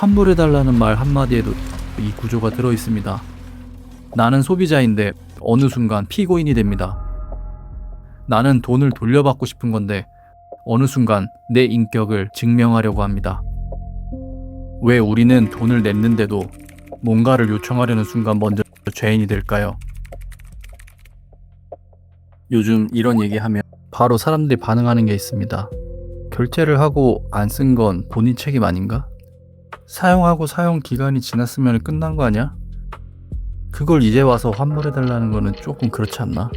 환불해달라는 말 한마디에도 이 구조가 들어있습니다. 나는 소비자인데 어느 순간 피고인이 됩니다. 나는 돈을 돌려받고 싶은 건데 어느 순간 내 인격을 증명하려고 합니다. 왜 우리는 돈을 냈는데도 뭔가를 요청하려는 순간 먼저 죄인이 될까요? 요즘 이런 얘기하면 바로 사람들이 반응하는 게 있습니다. 결제를 하고 안 쓴 건 본인 책임 아닌가? 사용하고 사용 기간이 지났으면 끝난 거 아니야? 그걸 이제 와서 환불해달라는 거는 조금 그렇지 않나?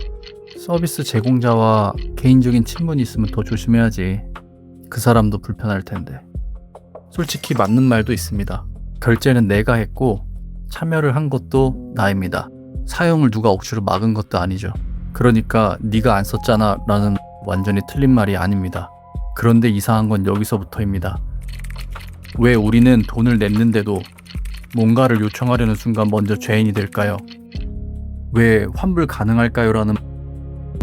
서비스 제공자와 개인적인 친분이 있으면 더 조심해야지. 그 사람도 불편할 텐데. 솔직히 맞는 말도 있습니다. 결제는 내가 했고 참여를 한 것도 나입니다. 사용을 누가 억지로 막은 것도 아니죠. 그러니까 네가 안 썼잖아 라는 완전히 틀린 말이 아닙니다. 그런데 이상한 건 여기서부터입니다. 왜 우리는 돈을 냈는데도 뭔가를 요청하려는 순간 먼저 죄인이 될까요? 왜 환불 가능할까요? 라는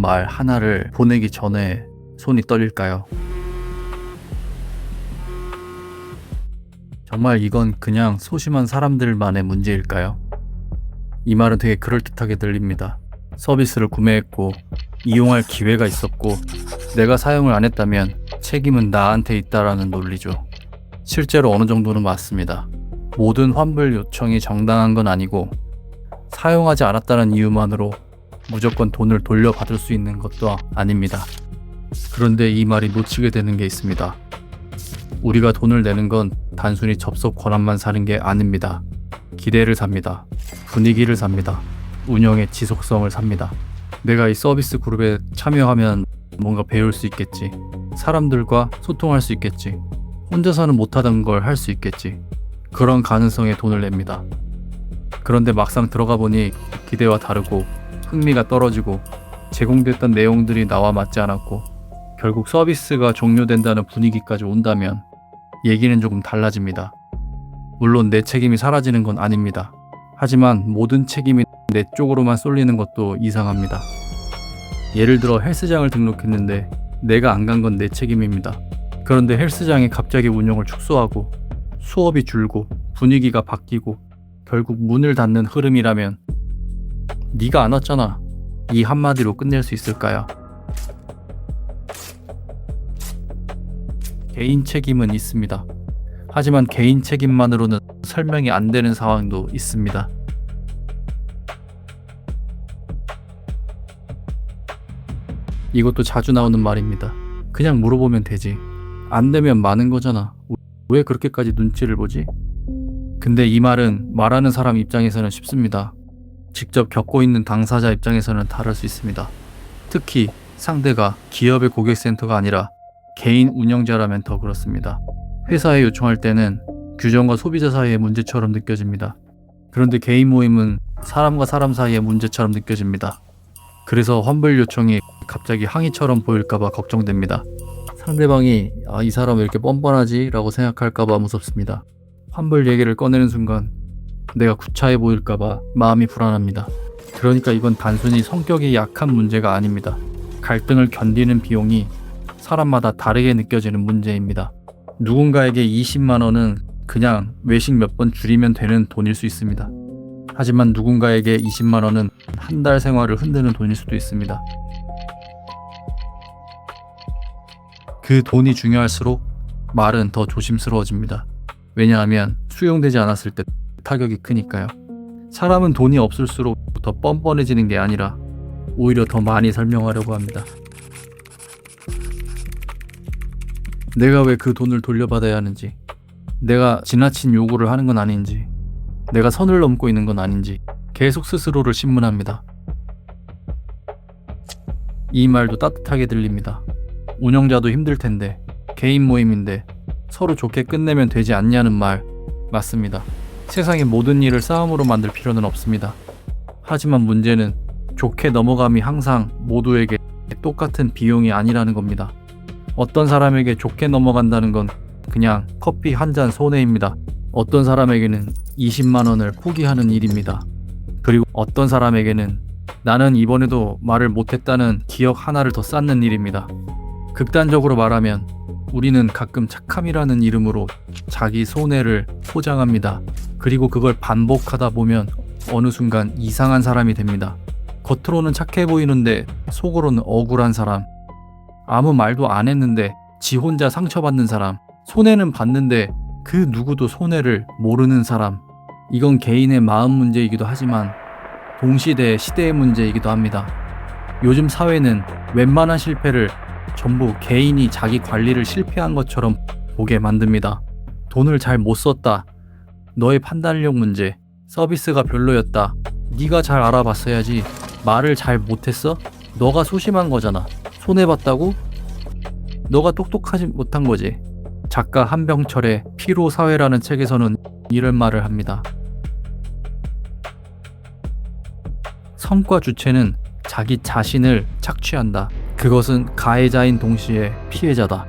말 하나를 보내기 전에 손이 떨릴까요? 정말 이건 그냥 소심한 사람들만의 문제일까요? 이 말은 되게 그럴듯하게 들립니다. 서비스를 구매했고 이용할 기회가 있었고 내가 사용을 안 했다면 책임은 나한테 있다라는 논리죠. 실제로 어느 정도는 맞습니다. 모든 환불 요청이 정당한 건 아니고 사용하지 않았다는 이유만으로 무조건 돈을 돌려받을 수 있는 것도 아닙니다. 그런데 이 말이 놓치게 되는 게 있습니다. 우리가 돈을 내는 건 단순히 접속 권한만 사는 게 아닙니다. 기대를 삽니다. 분위기를 삽니다. 운영의 지속성을 삽니다. 내가 이 서비스 그룹에 참여하면 뭔가 배울 수 있겠지. 사람들과 소통할 수 있겠지. 혼자서는 못하던 걸 할 수 있겠지. 그런 가능성에 돈을 냅니다. 그런데 막상 들어가 보니 기대와 다르고 흥미가 떨어지고 제공됐던 내용들이 나와 맞지 않았고 결국 서비스가 종료된다는 분위기까지 온다면 얘기는 조금 달라집니다. 물론 내 책임이 사라지는 건 아닙니다. 하지만 모든 책임이 내 쪽으로만 쏠리는 것도 이상합니다. 예를 들어 헬스장을 등록했는데 내가 안 간 건 내 책임입니다. 그런데 헬스장이 갑자기 운영을 축소하고 수업이 줄고 분위기가 바뀌고 결국 문을 닫는 흐름이라면 네가 안 왔잖아. 이 한마디로 끝낼 수 있을까요? 개인 책임은 있습니다. 하지만 개인 책임만으로는 설명이 안 되는 상황도 있습니다. 이것도 자주 나오는 말입니다. 그냥 물어보면 되지. 안 되면 많은 거잖아. 왜 그렇게까지 눈치를 보지? 근데 이 말은 말하는 사람 입장에서는 쉽습니다. 직접 겪고 있는 당사자 입장에서는 다를 수 있습니다. 특히 상대가 기업의 고객센터가 아니라 개인 운영자라면 더 그렇습니다. 회사에 요청할 때는 규정과 소비자 사이의 문제처럼 느껴집니다. 그런데 개인 모임은 사람과 사람 사이의 문제처럼 느껴집니다. 그래서 환불 요청이 갑자기 항의처럼 보일까봐 걱정됩니다. 상대방이 이 사람 왜 이렇게 뻔뻔하지? 라고 생각할까봐 무섭습니다. 환불 얘기를 꺼내는 순간 내가 구차해 보일까봐 마음이 불안합니다. 그러니까 이건 단순히 성격이 약한 문제가 아닙니다. 갈등을 견디는 비용이 사람마다 다르게 느껴지는 문제입니다. 누군가에게 20만 원은 그냥 외식 몇 번 줄이면 되는 돈일 수 있습니다. 하지만 누군가에게 20만 원은 한 달 생활을 흔드는 돈일 수도 있습니다. 그 돈이 중요할수록 말은 더 조심스러워집니다. 왜냐하면 수용되지 않았을 때 타격이 크니까요. 사람은 돈이 없을수록 더 뻔뻔해지는 게 아니라 오히려 더 많이 설명하려고 합니다. 내가 왜 그 돈을 돌려받아야 하는지, 내가 지나친 요구를 하는 건 아닌지, 내가 선을 넘고 있는 건 아닌지 계속 스스로를 신문합니다. 이 말도 따뜻하게 들립니다. 운영자도 힘들 텐데 개인 모임인데 서로 좋게 끝내면 되지 않냐는 말 맞습니다. 세상의 모든 일을 싸움으로 만들 필요는 없습니다. 하지만 문제는 좋게 넘어감이 항상 모두에게 똑같은 비용이 아니라는 겁니다. 어떤 사람에게 좋게 넘어간다는 건 그냥 커피 한 잔 손해입니다. 어떤 사람에게는 20만 원을 포기하는 일입니다. 그리고 어떤 사람에게는 나는 이번에도 말을 못했다는 기억 하나를 더 쌓는 일입니다. 극단적으로 말하면 우리는 가끔 착함이라는 이름으로 자기 손해를 포장합니다. 그리고 그걸 반복하다 보면 어느 순간 이상한 사람이 됩니다. 겉으로는 착해 보이는데 속으로는 억울한 사람, 아무 말도 안 했는데 지 혼자 상처받는 사람, 손해는 봤는데 그 누구도 손해를 모르는 사람. 이건 개인의 마음 문제이기도 하지만 동시대의 시대의 문제이기도 합니다. 요즘 사회는 웬만한 실패를 전부 개인이 자기 관리를 실패한 것처럼 보게 만듭니다. 돈을 잘 못 썼다. 너의 판단력 문제. 서비스가 별로였다. 네가 잘 알아봤어야지. 말을 잘 못했어? 너가 소심한 거잖아. 손해봤다고? 너가 똑똑하지 못한 거지. 작가 한병철의 피로사회라는 책에서는 이런 말을 합니다. 성과 주체는 자기 자신을 착취한다. 그것은 가해자인 동시에 피해자다.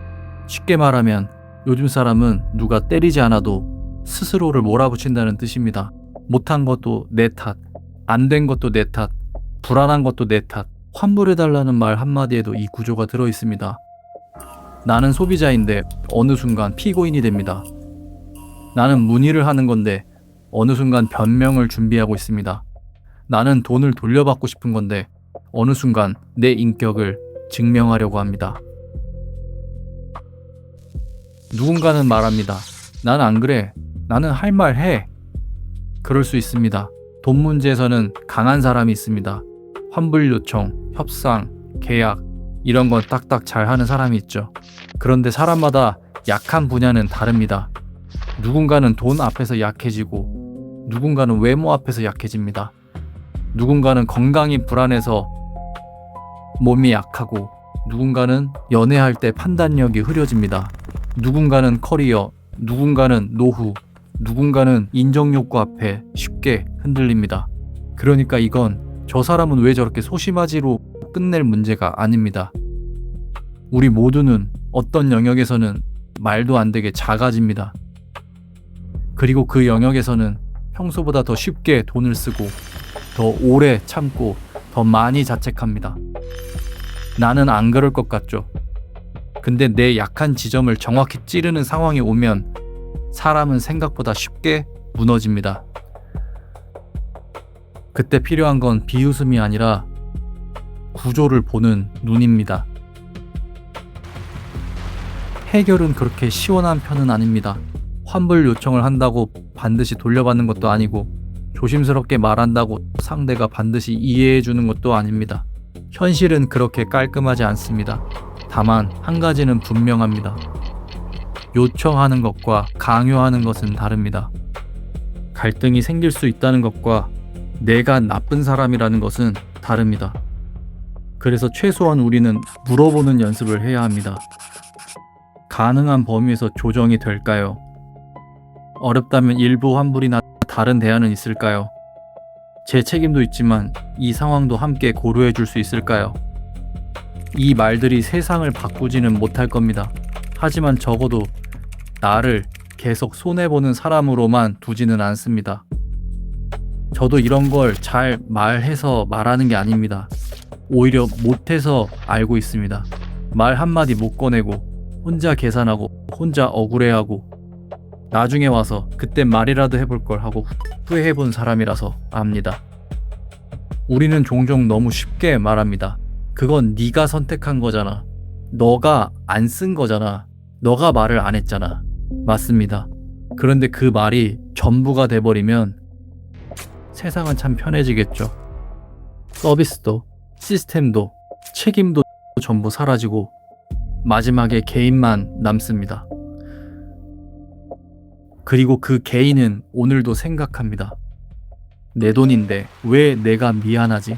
쉽게 말하면 요즘 사람은 누가 때리지 않아도 스스로를 몰아붙인다는 뜻입니다. 못한 것도 내 탓, 안 된 것도 내 탓, 불안한 것도 내 탓. 환불해달라는 말 한마디에도 이 구조가 들어있습니다. 나는 소비자인데 어느 순간 피고인이 됩니다. 나는 문의를 하는 건데 어느 순간 변명을 준비하고 있습니다. 나는 돈을 돌려받고 싶은 건데 어느 순간 내 인격을 증명하려고 합니다. 누군가는 말합니다. 난 안 그래. 나는 할 말 해. 그럴 수 있습니다. 돈 문제에서는 강한 사람이 있습니다. 환불 요청, 협상, 계약 이런 건 딱딱 잘하는 사람이 있죠. 그런데 사람마다 약한 분야는 다릅니다. 누군가는 돈 앞에서 약해지고 누군가는 외모 앞에서 약해집니다. 누군가는 건강이 불안해서 몸이 약하고 누군가는 연애할 때 판단력이 흐려집니다. 누군가는 커리어, 누군가는 노후, 누군가는 인정욕구 앞에 쉽게 흔들립니다. 그러니까 이건 저 사람은 왜 저렇게 소심하지로 끝낼 문제가 아닙니다. 우리 모두는 어떤 영역에서는 말도 안 되게 작아집니다. 그리고 그 영역에서는 평소보다 더 쉽게 돈을 쓰고 더 오래 참고 더 많이 자책합니다. 나는 안 그럴 것 같죠. 근데 내 약한 지점을 정확히 찌르는 상황이 오면 사람은 생각보다 쉽게 무너집니다. 그때 필요한 건 비웃음이 아니라 구조를 보는 눈입니다. 해결은 그렇게 시원한 편은 아닙니다. 환불 요청을 한다고 반드시 돌려받는 것도 아니고 조심스럽게 말한다고 상대가 반드시 이해해 주는 것도 아닙니다. 현실은 그렇게 깔끔하지 않습니다. 다만 한 가지는 분명합니다. 요청하는 것과 강요하는 것은 다릅니다. 갈등이 생길 수 있다는 것과 내가 나쁜 사람이라는 것은 다릅니다. 그래서 최소한 우리는 물어보는 연습을 해야 합니다. 가능한 범위에서 조정이 될까요? 어렵다면 일부 환불이나 다른 대안은 있을까요? 제 책임도 있지만 이 상황도 함께 고려해 줄 수 있을까요? 이 말들이 세상을 바꾸지는 못할 겁니다. 하지만 적어도 나를 계속 손해보는 사람으로만 두지는 않습니다. 저도 이런 걸 잘 말해서 말하는 게 아닙니다. 오히려 못해서 알고 있습니다. 말 한마디 못 꺼내고 혼자 계산하고 혼자 억울해하고 나중에 와서 그때 말이라도 해볼 걸 하고 후회해본 사람이라서 압니다. 우리는 종종 너무 쉽게 말합니다. 그건 네가 선택한 거잖아. 너가 안 쓴 거잖아. 너가 말을 안 했잖아. 맞습니다. 그런데 그 말이 전부가 돼버리면 세상은 참 편해지겠죠. 서비스도 시스템도 책임도 전부 사라지고 마지막에 개인만 남습니다. 그리고 그 개인은 오늘도 생각합니다. 내 돈인데 왜 내가 미안하지?